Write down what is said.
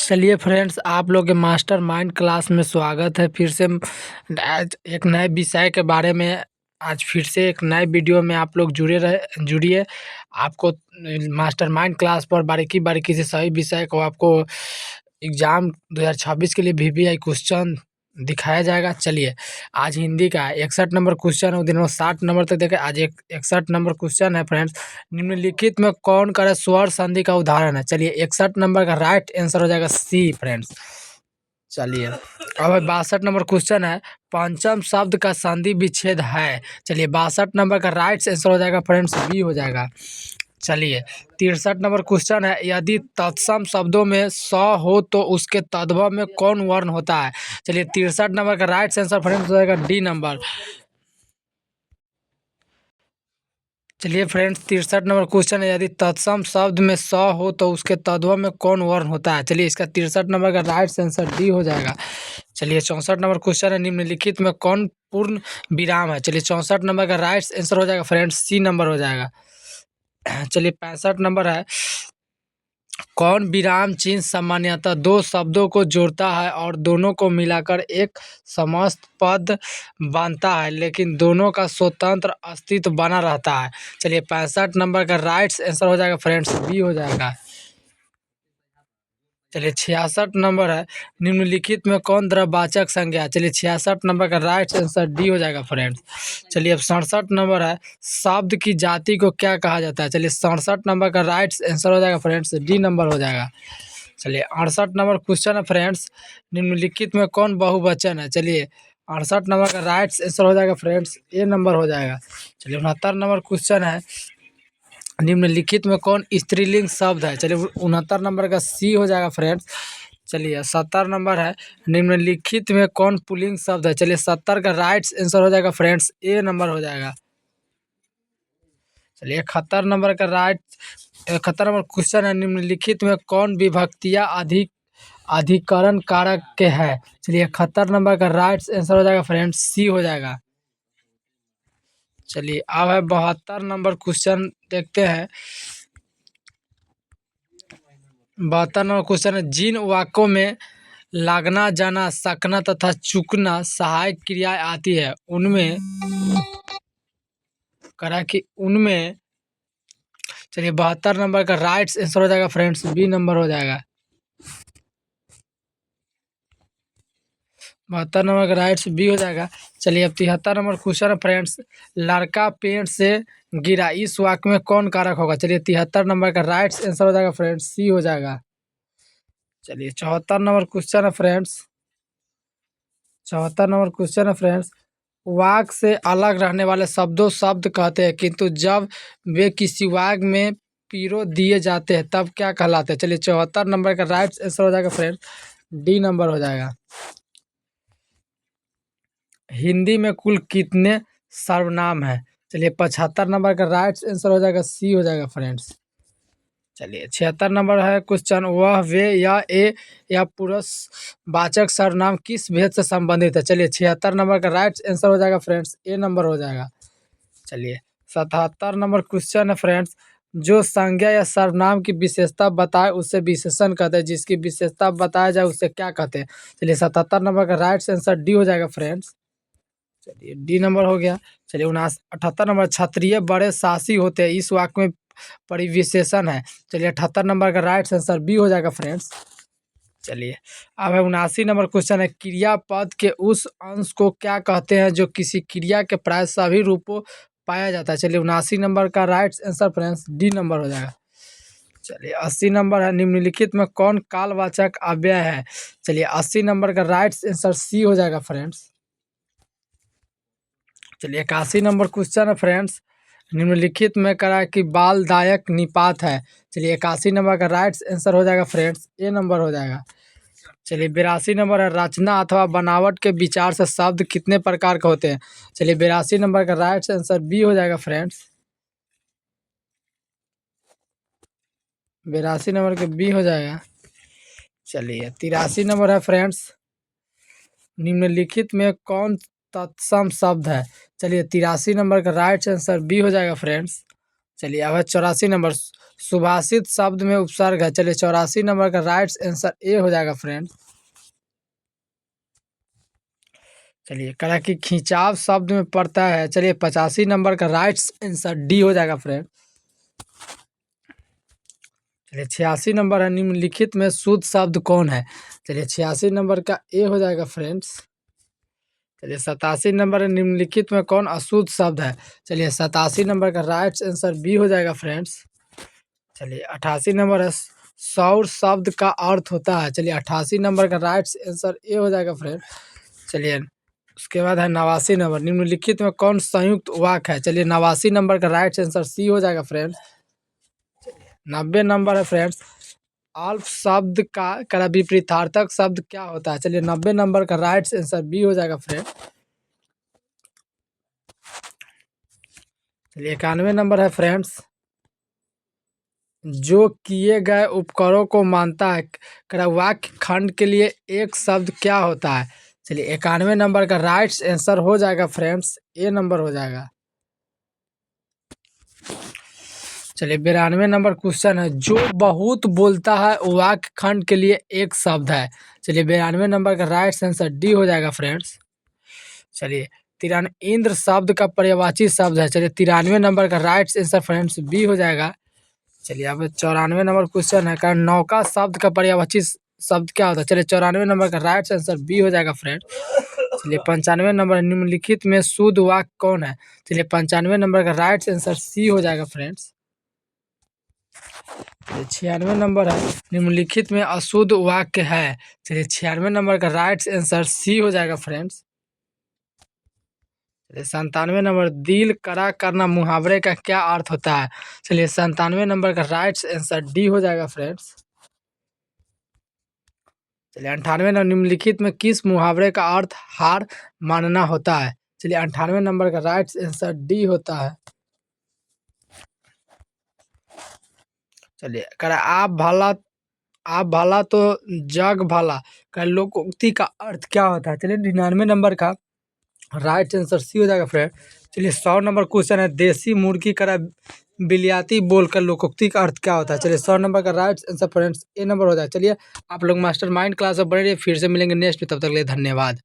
चलिए फ्रेंड्स, आप लोग के मास्टर माइंड क्लास में स्वागत है। फिर से आज एक नए विषय के बारे में आज फिर से एक नए वीडियो में आप लोग जुड़िए। आपको मास्टर माइंड क्लास पर बारीकी बारीकी से सभी विषय को आपको एग्जाम 2026 के लिए वीवीआई क्वेश्चन दिखाया जाएगा। चलिए, आज हिंदी का 61 नंबर क्वेश्चन है, दिन में 60 नंबर तक देखे। आज एक 61 नंबर क्वेश्चन है फ्रेंड्स। निम्नलिखित में कौन करे स्वर संधि का उदाहरण है। चलिए, 61 नंबर का राइट आंसर हो जाएगा सी फ्रेंड्स। चलिए, अब 62 नंबर क्वेश्चन है, पंचम शब्द का संधि विच्छेद है। चलिए, 62 नंबर का राइट आंसर हो जाएगा फ्रेंड्स बी हो जाएगा। चलिए, 63 नंबर क्वेश्चन है, यदि तत्सम शब्दों में स हो तो उसके तद्भव में कौन वर्ण होता है। चलिए, 63 नंबर का राइट आंसर फ्रेंड्स हो जाएगा डी नंबर। चलिए फ्रेंड्स, 63 नंबर क्वेश्चन है, यदि तत्सम शब्द में स हो तो उसके तद्भव में कौन वर्ण होता है। चलिए, इसका 63 नंबर का राइट आंसर डी हो जाएगा। चलिए, 64 नंबर क्वेश्चन है, निम्नलिखित में कौन पूर्ण विराम है। चलिए, 64 नंबर का राइट आंसर हो जाएगा फ्रेंड्स सी नंबर हो जाएगा। चलिए, 65 नंबर है, कौन विराम चिन्ह सामान्यतः दो शब्दों को जोड़ता है और दोनों को मिलाकर एक समस्त पद बनता है, लेकिन दोनों का स्वतंत्र अस्तित्व बना रहता है। चलिए, 65 नंबर का राइट आंसर हो जाएगा फ्रेंड्स बी हो जाएगा। चलिए, 66 नंबर है, निम्नलिखित में कौन द्रव्यवाचक संज्ञा है। चलिए, 66 नंबर का राइट आंसर डी हो जाएगा फ्रेंड्स। चलिए, अब 67 नंबर है, शब्द की जाति को क्या कहा जाता है। चलिए, 67 नंबर का राइट आंसर हो जाएगा फ्रेंड्स डी नंबर हो जाएगा। चलिए, 68 नंबर क्वेश्चन है फ्रेंड्स, निम्नलिखित में कौन बहुवचन है। चलिए, 68 नंबर का राइट आंसर हो जाएगा फ्रेंड्स ए नंबर हो जाएगा। चलिए, 69 नंबर क्वेश्चन है, निम्नलिखित में कौन स्त्रीलिंग शब्द है। चलिए, 69 नंबर का सी हो जाएगा फ्रेंड्स। चलिए, 70 नंबर है, निम्नलिखित में कौन पुल्लिंग शब्द है। चलिए, 70 का राइट आंसर हो जाएगा फ्रेंड्स ए नंबर हो जाएगा। चलिए, 71 नंबर क्वेश्चन है, निम्नलिखित में कौन विभक्तियाँ अधिकरण कारक के है। चलिए, 71 नंबर का राइट आंसर हो जाएगा फ्रेंड्स सी हो जाएगा। चलिए, अब है 72 नंबर क्वेश्चन देखते हैं। 72 नंबर क्वेश्चन है, जिन वाक्यों में लागना, जाना, सकना तथा चूकना सहायक क्रियाएं आती है उनमें करा कि उनमें। चलिए, 72 नंबर का राइट आंसर हो जाएगा फ्रेंड्स बी नंबर हो जाएगा। 72 नंबर का राइट्स बी हो जाएगा। चलिए, अब 73 नंबर क्वेश्चन है फ्रेंड्स, लड़का पेड़ से गिरा, इस वाक्य में कौन कारक होगा। चलिए, 73 नंबर का राइट्स आंसर हो जाएगा फ्रेंड्स सी हो जाएगा। चलिए, 74 नंबर क्वेश्चन है फ्रेंड्स, 74 नंबर क्वेश्चन है फ्रेंड्स, वाक्य से अलग रहने वाले शब्दों शब्द कहते हैं, किंतु जब वे किसी वाक्य में पीरो दिए जाते हैं तब क्या कहलाते हैं। चलिए, 74 नंबर का राइट आंसर हो जाएगा फ्रेंड्स डी नंबर हो जाएगा। हिंदी में कुल कितने सर्वनाम हैं। चलिए, 75 नंबर का राइट आंसर हो जाएगा सी हो जाएगा फ्रेंड्स। चलिए, 76 नंबर है क्वेश्चन, वह, वे, या पुरुष वाचक सर्वनाम किस भेद से संबंधित है। चलिए, 76 नंबर का राइट आंसर हो जाएगा फ्रेंड्स ए नंबर हो जाएगा। चलिए, 77 नंबर क्वेश्चन है फ्रेंड्स, जो संज्ञा या सर्वनाम की विशेषता बताए उसे विशेषण कहते हैं, जिसकी विशेषता बताया जाए उसे क्या कहते हैं। चलिए, 77 नंबर का राइट आंसर डी हो जाएगा फ्रेंड्स। चलिए, डी नंबर हो गया। चलिए, 78 नंबर, क्षत्रिय बड़े साहसी होते हैं, इस वाक्य में परिविशेषण है। चलिए, 78 नंबर का राइट आंसर बी हो जाएगा फ्रेंड्स। चलिए, अब है 79 नंबर क्वेश्चन है, क्रियापद के उस अंश को क्या कहते हैं जो किसी क्रिया के प्राय सभी रूपों पाया जाता है। चलिए, 79 नंबर का right answer friends D number हो जाएगा। चलिए, 80 नंबर है, निम्नलिखित में कौन कालवाचक अव्यय है। चलिए, 80 नंबर का राइट आंसर सी हो जाएगा फ्रेंड्स। चलिए, 81 नंबर क्वेश्चन है फ्रेंड्स, निम्नलिखित में करा कि बालदायक निपात है। चलिए, 81 नंबर का राइट आंसर हो जाएगा फ्रेंड्स ए नंबर हो जाएगा। चलिए, 82 नंबर है, रचना अथवा बनावट के विचार से शब्द कितने प्रकार के होते हैं। चलिए, 82 नंबर का राइट आंसर बी हो जाएगा फ्रेंड्स। 82 नंबर के बी हो जाएगा। चलिए, 83 नंबर है फ्रेंड्स, निम्नलिखित में कौन तत्सम शब्द है। चलिए, 83 नंबर का राइट आंसर बी हो जाएगा फ्रेंड्स। चलिए, अब है 84 नंबर, सुभाषित शब्द में उपसर्ग है। चलिए 84 नंबर का राइट आंसर ए हो जाएगा फ्रेंड्स। चलिए कह रहा है कि खिंचाव शब्द में पड़ता है। चलिए 85 नंबर का राइट आंसर डी हो जाएगा फ्रेंड। चलिए 86 नंबर है निम्नलिखित में शुद्ध शब्द कौन है। चलिए 86 नंबर का ए हो जाएगा फ्रेंड्स। चलिए 87 नंबर है निम्नलिखित में कौन अशुद्ध शब्द है। चलिए 87 नंबर का राइट आंसर बी हो जाएगा फ्रेंड्स। चलिए 88 नंबर है सौर शब्द का अर्थ होता है। चलिए 88 नंबर का राइट आंसर ए हो जाएगा फ्रेंड। चलिए उसके बाद है 89 नंबर निम्नलिखित में कौन संयुक्त वाक्य है। चलिए 89 नंबर का राइट आंसर सी हो जाएगा फ्रेंड्स। 90 नंबर है फ्रेंड्स अल्प शब्द का विपरीतार्थक शब्द क्या होता है। चलिए 90 नंबर का राइट आंसर बी हो जाएगा फ्रेंड। चलिए 91 नंबर है फ्रेंड्स जो किए गए उपकरणों को मानता है। वाक्य खंड के लिए एक शब्द क्या होता है। चलिए 91 नंबर का राइट आंसर हो जाएगा फ्रेंड्स ए नंबर हो जाएगा। चलिए 92 नंबर क्वेश्चन है जो बहुत बोलता है वाक्य खंड के लिए एक शब्द है। चलिए 92 नंबर का राइट आंसर डी हो जाएगा फ्रेंड्स। चलिए 93 इंद्र शब्द का पर्यायवाची शब्द है। चलिए 93 नंबर का राइट आंसर फ्रेंड्स बी हो जाएगा। चलिए अब 94 नंबर क्वेश्चन है कारण नौका शब्द का पर्यायवाची शब्द क्या होता है। चलिए 94 नंबर का राइट आंसर बी हो जाएगा फ्रेंड। चलिए 95 नंबर निम्नलिखित में शुद्ध वाक्य कौन है। चलिए 95 नंबर का राइट आंसर सी हो जाएगा फ्रेंड्स। 96 नंबर है निम्नलिखित में अशुद्ध वाक्य है। चलिए 96 नंबर का राइट आंसर सी हो जाएगा फ्रेंड्स। चलिए 97 नंबर दिल कड़ा करना मुहावरे का क्या अर्थ होता है। चलिए 97 नंबर का राइट आंसर डी हो जाएगा फ्रेंड्स। चलिए 98 नंबर निम्नलिखित में किस मुहावरे का अर्थ हार मानना होता है। चलिए 98 नंबर का राइट आंसर डी होता है। चलिए कर आप भला तो जग भला का लोकोक्ति का अर्थ क्या होता है। चलिए 99 नंबर का राइट आंसर सी हो जाएगा फ्रेंड। चलिए 100 नंबर क्वेश्चन है देसी मुर्गी का बिलियाती बोलकर लोकोक्ति का अर्थ क्या होता है। चलिए 100 नंबर का राइट आंसर फ्रेंड्स ए नंबर हो जाए। चलिए आप लोग मास्टर माइंड क्लास में बने रहिए फिर से मिलेंगे नेक्स्ट में तब तक के लिए धन्यवाद।